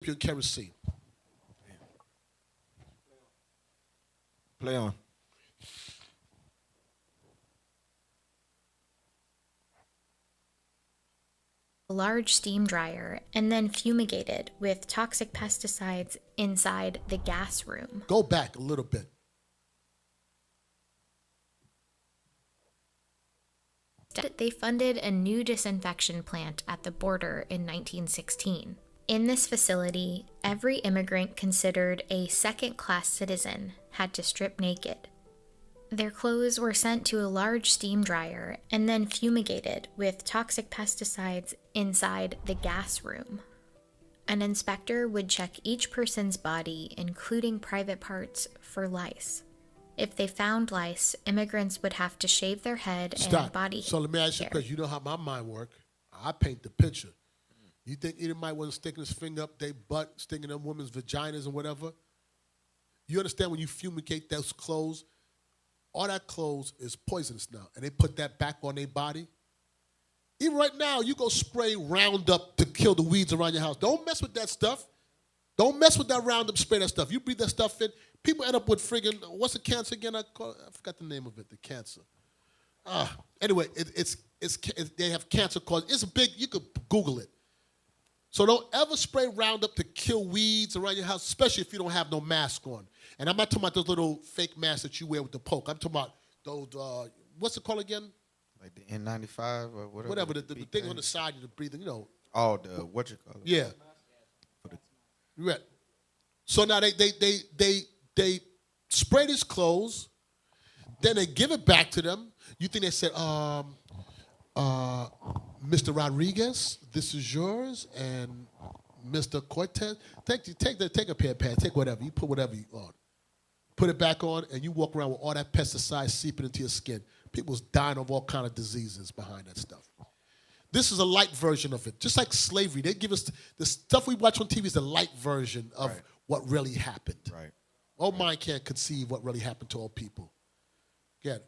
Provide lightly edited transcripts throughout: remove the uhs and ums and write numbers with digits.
your kerosene. Play on. A large steam dryer and then fumigated with toxic pesticides inside the gas room. Go back a little bit. They funded a new disinfection plant at the border in 1916. In this facility, every immigrant considered a second-class citizen had to strip naked. Their clothes were sent to a large steam dryer and then fumigated with toxic pesticides inside the gas room. An inspector would check each person's body, including private parts, for lice. If they found lice, immigrants would have to shave their head and body hair. So let me ask you a question. You know how my mind works. I paint the picture. You think anybody wasn't sticking his finger up their butt, sticking them women's vaginas and whatever? You understand when you fumigate those clothes, all that clothes is poisonous now, and they put that back on their body. Even right now, you go spray Roundup to kill the weeds around your house. Don't mess with that stuff. Don't mess with that Roundup, spray that stuff. You breathe that stuff in, people end up with friggin', what's the cancer again? I forgot the name of it, the cancer. Anyway, they have cancer cause. It's big, you could Google it. So don't ever spray Roundup to kill weeds around your house, especially if you don't have no mask on. And I'm not talking about those little fake masks that you wear with the poke. I'm talking about those, what's it called again? Like the N95 or whatever. Whatever, the thing on the side you're breathing, you know. Oh, the what you call it? Yeah. Right. So now they spray his clothes, then they give it back to them. You think they said, Mr. Rodriguez, this is yours, and Mr. Cortez, take a pair of pants, take whatever, you put whatever you on. Put it back on, and you walk around with all that pesticide seeping into your skin. People's dying of all kind of diseases behind that stuff. This is a light version of it. Just like slavery, they give us the stuff we watch on TV is the light version of what really happened. Right. Old mind can't conceive what really happened to old people. Get it?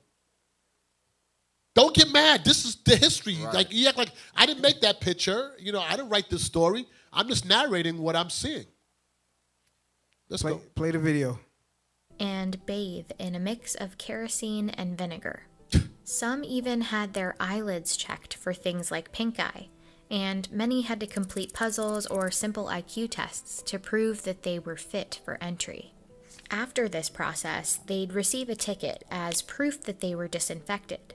Don't get mad. This is the history. Right. Like you act like I didn't make that picture. You know, I didn't write this story. I'm just narrating what I'm seeing. Let's go. Play the video. And bathe in a mix of kerosene and vinegar. Some even had their eyelids checked for things like pink eye, and many had to complete puzzles or simple IQ tests to prove that they were fit for entry. After this process, they'd receive a ticket as proof that they were disinfected,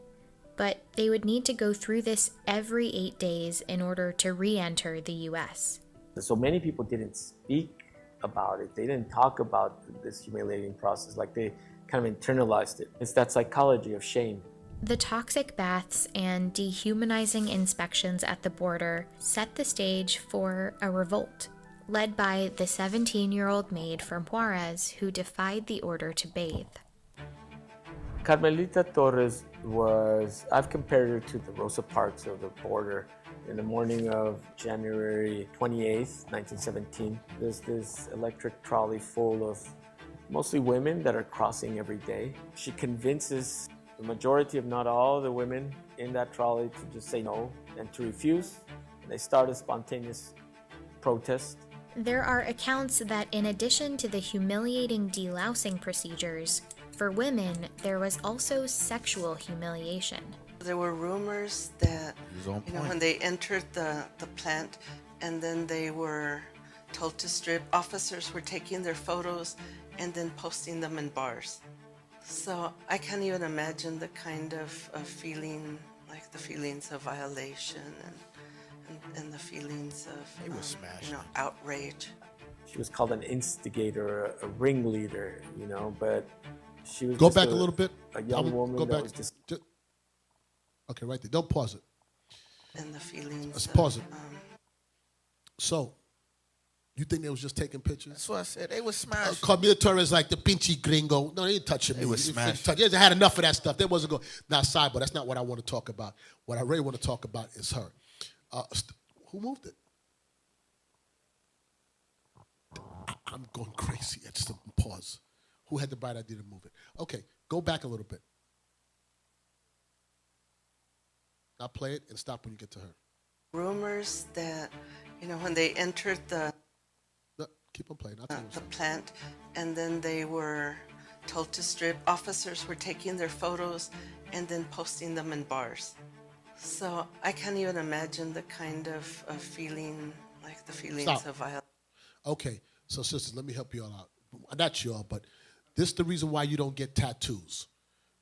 but they would need to go through this every 8 days in order to re-enter the U.S. So many people didn't speak about it. They didn't talk about this humiliating process, like they kind of internalized it. It's that psychology of shame. The toxic baths and dehumanizing inspections at the border set the stage for a revolt, led by the 17-year-old maid from Juarez who defied the order to bathe. Carmelita Torres I've compared her to the Rosa Parks of the border. In the morning of January 28th, 1917, there's this electric trolley full of mostly women that are crossing every day. She convinces the majority, if not all, the women in that trolley to just say no and to refuse. And they start a spontaneous protest. There are accounts that in addition to the humiliating delousing procedures, for women, there was also sexual humiliation. There were rumors that, when they entered the plant and then they were told to strip, officers were taking their photos and then posting them in bars. So I can't even imagine the kind of feeling, like the feelings of violation and the feelings of outrage. She was called an instigator, a ringleader, but she was Go back a little bit. A young woman go that back. was just... Okay, right there. Don't pause it. And the feelings. Let's pause it. So, you think they was just taking pictures? That's what I said. They was smashing. Carmelita Torres like the pinchy gringo. No, they ain't touching me. They was smashing. They had enough of that stuff. They wasn't going. Now, sidebar. That's not what I want to talk about. What I really want to talk about is her. Who moved it? I'm going crazy. I just pause. Who had the bright idea to move it? Okay, go back a little bit. Now play it and stop when you get to her. Rumors that, when they entered the Keep on playing. I'll tell you the plant, and then they were told to strip. Officers were taking their photos and then posting them in bars. So I can't even imagine the kind of feeling, like the feelings Stop. of violence. Okay, so sisters, let me help you all out. Not you all, but this is the reason why you don't get tattoos.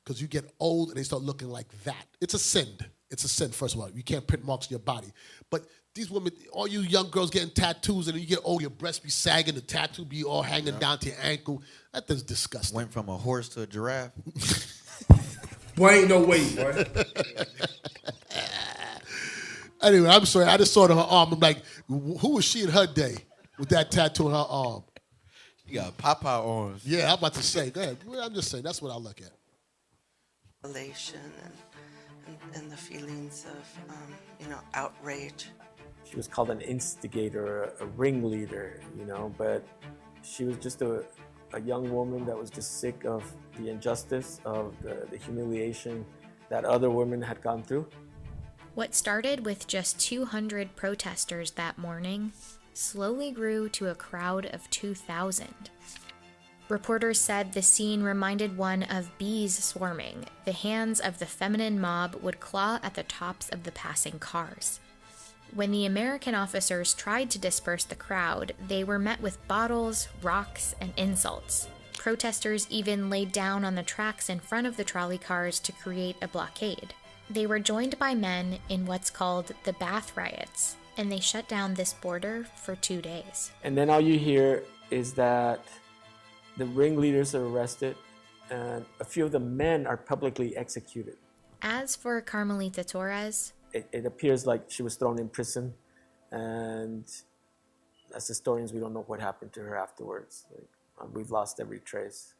Because you get old and they start looking like that. It's a sin. It's a sin, first of all. You can't print marks on your body. But these women, all you young girls getting tattoos, and then you get old, your breasts be sagging, the tattoo be all hanging down to your ankle. That is disgusting. Went from a horse to a giraffe. Boy, ain't no way, boy. Anyway, I'm sorry. I just saw it on her arm. I'm like, who was she in her day with that tattoo on her arm? You got Popeye arms. Yeah, I'm about to say. Go ahead. I'm just saying. That's what I look at. Elation and the feelings of, outrage. She was called an instigator, a ringleader, but she was just a young woman that was just sick of the injustice, of the humiliation that other women had gone through. What started with just 200 protesters that morning slowly grew to a crowd of 2,000. Reporters said the scene reminded one of bees swarming. The hands of the feminine mob would claw at the tops of the passing cars. When the American officers tried to disperse the crowd, they were met with bottles, rocks, and insults. Protesters even laid down on the tracks in front of the trolley cars to create a blockade. They were joined by men in what's called the Bath Riots, and they shut down this border for 2 days. And then all you hear is that the ringleaders are arrested, and a few of the men are publicly executed. As for Carmelita Torres, it appears like she was thrown in prison, and as historians, we don't know what happened to her afterwards. We've lost every trace.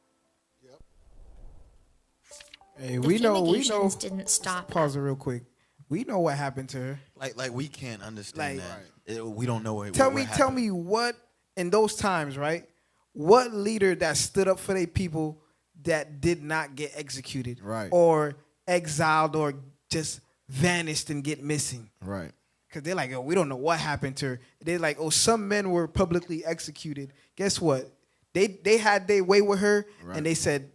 Hey, the we know. fumigations didn't stop. Pause it real quick. We know what happened to her. Like we can't understand Like- that. We don't know what Tell happened. me what in those times, right? What leader that stood up for their people that did not get executed, Right. or exiled, or just vanished and get missing? Right. Because they're like, oh, we don't know what happened to her. They're like, oh, some men were publicly executed. Guess what? They had their way with her, Right. and they said,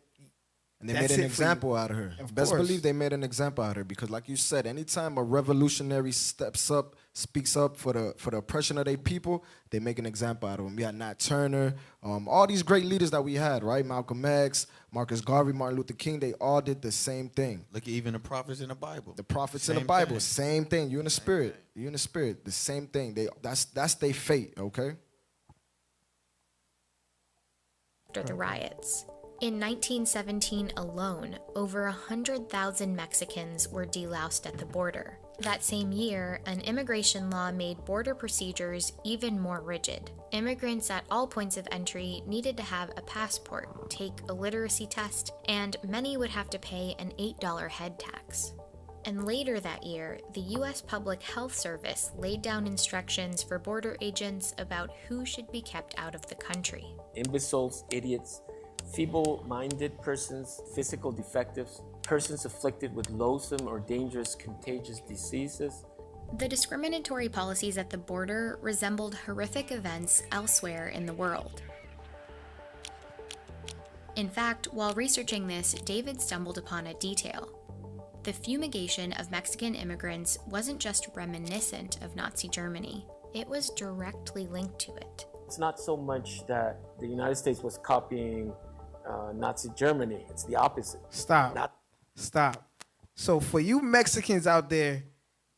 And they That's made an it for example out of her. Of Best course. believe they made an example out of her because, like you said, anytime a revolutionary steps up, speaks up for the oppression of their people, they make an example out of them. We had Nat Turner, all these great leaders that we had, right? Malcolm X, Marcus Garvey, Martin Luther King, they all did the same thing. Look at even the prophets in the Bible. The prophets in Same the Bible, thing. same thing. You in the spirit. You in the spirit. The same thing. That's their fate, okay? After the riots. In 1917 alone, over 100,000 Mexicans were deloused at the border. That same year, an immigration law made border procedures even more rigid. Immigrants at all points of entry needed to have a passport, take a literacy test, and many would have to pay an $8 head tax. And later that year, the U.S. Public Health Service laid down instructions for border agents about who should be kept out of the country. Imbeciles, idiots, feeble-minded persons, physical defectives, persons afflicted with loathsome or dangerous contagious diseases. The discriminatory policies at the border resembled horrific events elsewhere in the world. In fact, while researching this, David stumbled upon a detail. The fumigation of Mexican immigrants wasn't just reminiscent of Nazi Germany, it was directly linked to it. It's not so much that the United States was copying Nazi Germany. It's the opposite. Stop. So for you Mexicans out there,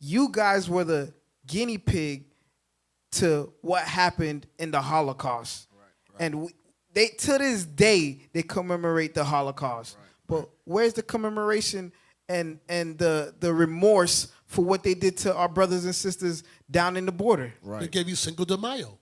you guys were the guinea pig to what happened in the Holocaust. Right. And they to this day, they commemorate the Holocaust. Right. But where's the commemoration and the remorse for what they did to our brothers and sisters down in the border? Right. They gave you Cinco de Mayo.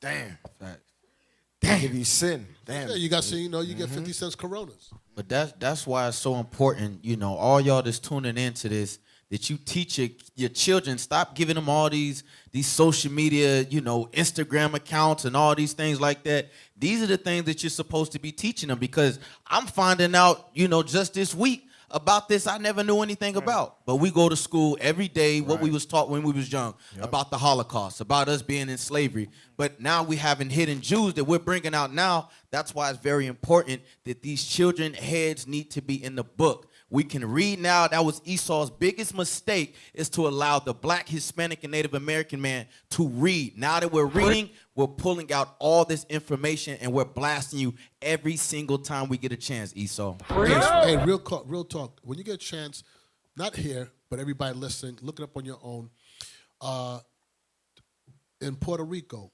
Damn. Damn. Give you sin. Damn. Yeah, you got you get 50 cents Coronas. But that's why it's so important, all y'all that's tuning into this, that you teach your children, stop giving them all these social media, Instagram accounts and all these things like that. These are the things that you're supposed to be teaching them, because I'm finding out, just this week, about this I never knew anything about. But we go to school every day, what we was taught when we was young, about the Holocaust, about us being in slavery. But now we having hidden Jews that we're bringing out now. That's why it's very important that these children heads need to be in the book. We can read now. That was Esau's biggest mistake, is to allow the black, Hispanic, and Native American man to read. Now that we're reading, we're pulling out all this information and we're blasting you every single time we get a chance, Esau. Hey, real talk. When you get a chance, not here, but everybody listening, look it up on your own. In Puerto Rico,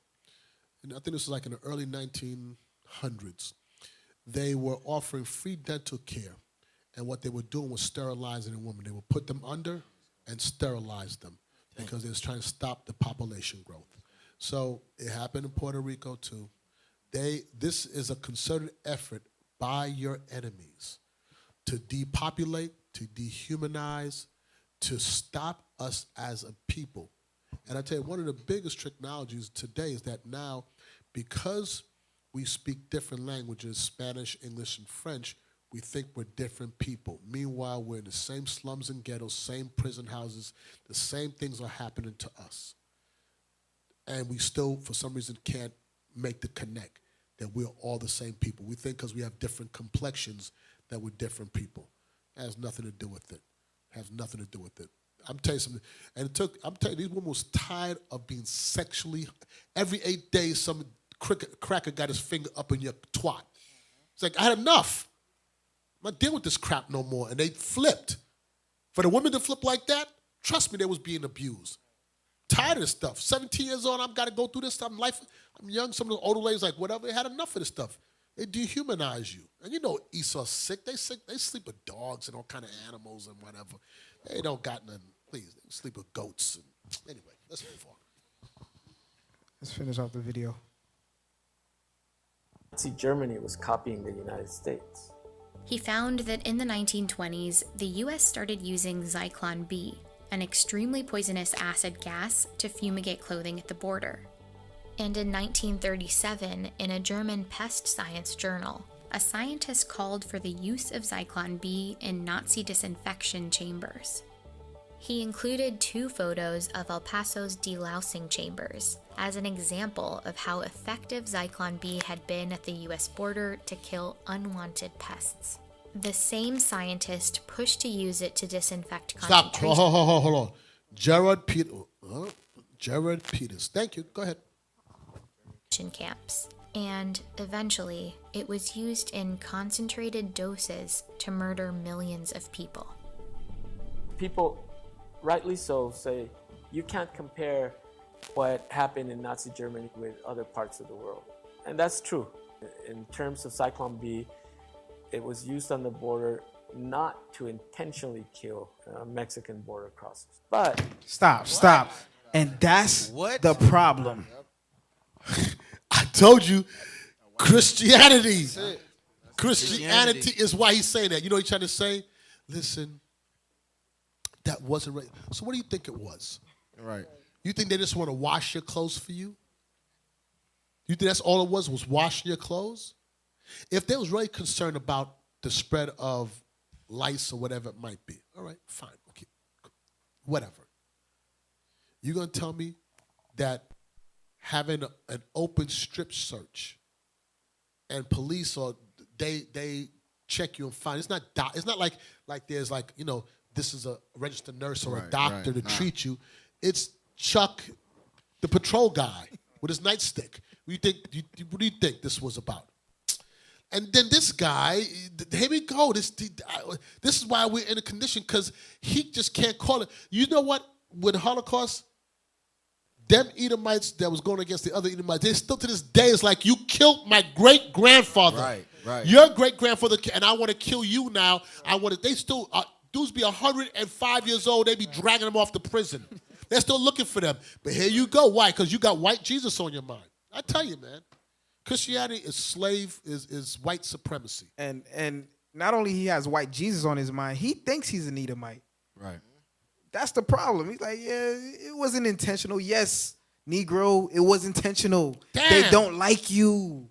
and I think this was like in the early 1900s, they were offering free dental care. And what they were doing was sterilizing a woman. They would put them under and sterilize them because they was trying to stop the population growth. So it happened in Puerto Rico too. This is a concerted effort by your enemies to depopulate, to dehumanize, to stop us as a people. And I tell you, one of the biggest technologies today is that now, because we speak different languages, Spanish, English, and French, we think we're different people. Meanwhile, we're in the same slums and ghettos, same prison houses. The same things are happening to us. And we still, for some reason, can't make the connect that we're all the same people. We think because we have different complexions that we're different people. That has nothing to do with it. Has nothing to do with it. I'm telling you something. And I'm telling you, these women was tired of being sexually, every 8 days, some cracker got his finger up in your twat. It's like, I had enough. I'm not dealing with this crap no more. And they flipped. For the women to flip like that, trust me, they was being abused. Tired of this stuff. 17 years old, I've got to go through this stuff. I'm young. Some of the older ladies, like, whatever, they had enough of this stuff. They dehumanize you. And you know Esau's sick. They sleep with dogs and all kind of animals and whatever. They don't got nothing. Please, they sleep with goats. Anyway, let's move on. Let's finish off the video. Nazi Germany was copying the United States. He found that in the 1920s, the US started using Zyklon B, an extremely poisonous acid gas, to fumigate clothing at the border. And in 1937, in a German pest science journal, a scientist called for the use of Zyklon B in Nazi disinfection chambers. He included 2 photos of El Paso's delousing chambers as an example of how effective Zyklon B had been at the US border to kill unwanted pests. The same scientist pushed to use it to disinfect concentration. Stop. Hold on. Gerard Peters. Thank you. Go ahead. Camps. And eventually, it was used in concentrated doses to murder millions of people. People, rightly so, say you can't compare what happened in Nazi Germany with other parts of the world. And that's true. In terms of Zyklon B, it was used on the border not to intentionally kill Mexican border crossers. But Stop. And that's the problem. I told you, Christianity. Christianity is why he's saying that. You know what he's trying to say? Listen, that wasn't right. So what do you think it was? Right. You think they just want to wash your clothes for you? You think that's all it was washing your clothes? If they was really concerned about the spread of lice or whatever it might be, all right, fine, okay, whatever. You're going to tell me that having an open strip search and police, or they check you and find, it's not like there's like, you know, this is a registered nurse or a doctor to treat you. It's Chuck, the patrol guy, with his nightstick. What do you think this was about? And then this guy, here we go. This is why we're in a condition, because he just can't call it. You know what? With Holocaust, them Edomites that was going against the other Edomites, they still to this day is like, you killed my great-grandfather. Right. Your great-grandfather, and I want to kill you now. They still, dudes be 105 years old, they be dragging them off to prison. They're still looking for them. But here you go. Why? Because you got white Jesus on your mind. I tell you, man. Christianity is white supremacy. And not only he has white Jesus on his mind, he thinks he's an Edomite. Right. That's the problem. He's like, yeah, it wasn't intentional. Yes, Negro, it was intentional. Damn. They don't like you.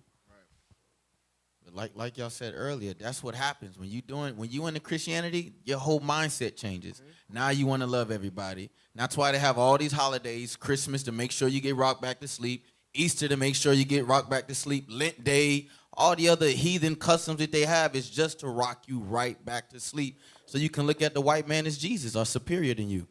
Like y'all said earlier, that's what happens when you into Christianity, your whole mindset changes. Now you want to love everybody. And that's why they have all these holidays, Christmas to make sure you get rocked back to sleep, Easter to make sure you get rocked back to sleep, Lent Day, all the other heathen customs that they have is just to rock you right back to sleep so you can look at the white man as Jesus or superior than you.